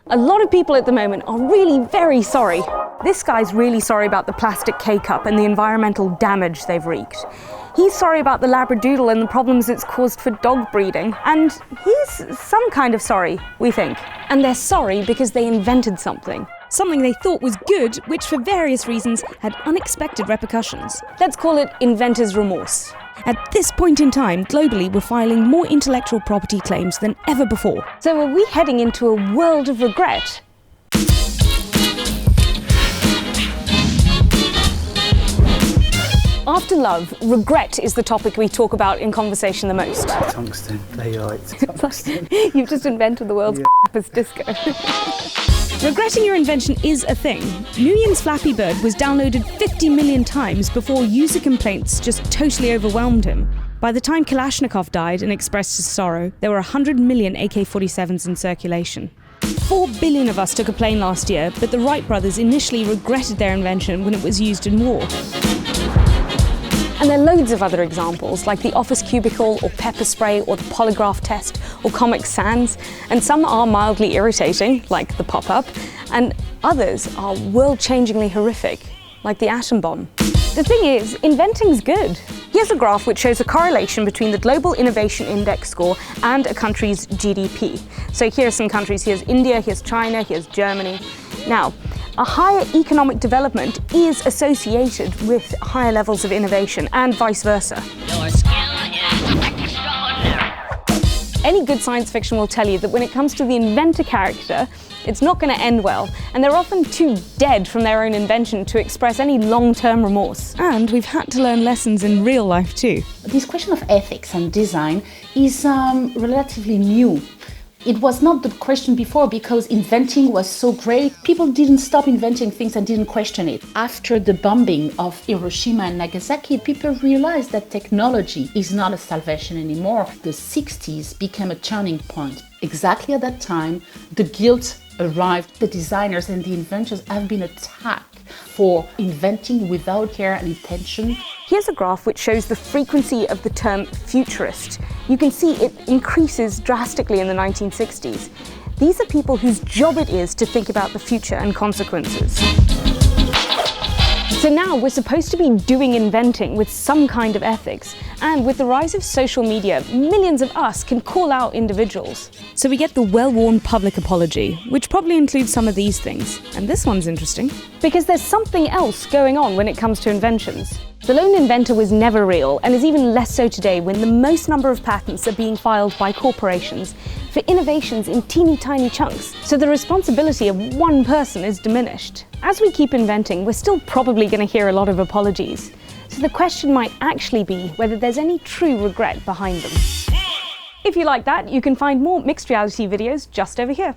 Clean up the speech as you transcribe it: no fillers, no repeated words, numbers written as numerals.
A lot of people at the moment are really very sorry. This guy's really sorry about the plastic K-cup and the environmental damage they've wreaked. He's sorry about the labradoodle and the problems it's caused for dog breeding. And he's some kind of sorry, we think. And they're sorry because they invented something. Something they thought was good, which for various reasons had unexpected repercussions. Let's call it Inventors' Remorse. At this point in time, globally, we're filing more intellectual property claims than ever before. So are we heading into a world of regret? After love, regret is the topic we talk about in conversation the most. Tungsten, daylight. Tungsten. You've just invented the world's crappiest disco. Regretting your invention is a thing. Nguyin's Flappy Bird was downloaded 50 million times before user complaints just totally overwhelmed him. By the time Kalashnikov died and expressed his sorrow, there were 100 million AK-47s in circulation. 4 billion of us took a plane last year, but the Wright brothers initially regretted their invention when it was used in war. And there are loads of other examples, like the office cubicle, or pepper spray, or the polygraph test, or Comic Sans. And some are mildly irritating, like the pop-up, and others are world-changingly horrific, like the atom bomb. The thing is, inventing's good. Here's a graph which shows a correlation between the Global Innovation Index score and a country's GDP. So here are some countries. Here's India, here's China, here's Germany. Now, a higher economic development is associated with higher levels of innovation, and vice versa. Your skill is extraordinary. Any good science fiction will tell you that when it comes to the inventor character, it's not going to end well, and they're often too dead from their own invention to express any long-term remorse. And we've had to learn lessons in real life too. This question of ethics and design is relatively new. It was not the question before because inventing was so great. People didn't stop inventing things and didn't question it. After the bombing of Hiroshima and Nagasaki, people realized that technology is not a salvation anymore. The 60s became a turning point. Exactly at that time, the guilt arrived. The designers and the inventors have been attacked for inventing without care and intention. Here's a graph which shows the frequency of the term futurist. You can see it increases drastically in the 1960s. These are people whose job it is to think about the future and consequences. So now we're supposed to be doing inventing with some kind of ethics, and with the rise of social media, millions of us can call out individuals. So we get the well-worn public apology, which probably includes some of these things. And this one's interesting. Because there's something else going on when it comes to inventions. The lone inventor was never real, and is even less so today when the most number of patents are being filed by corporations for innovations in teeny tiny chunks. So the responsibility of one person is diminished. As we keep inventing, we're still probably going to hear a lot of apologies. So the question might actually be whether there's any true regret behind them. If you like that, you can find more mixed reality videos just over here.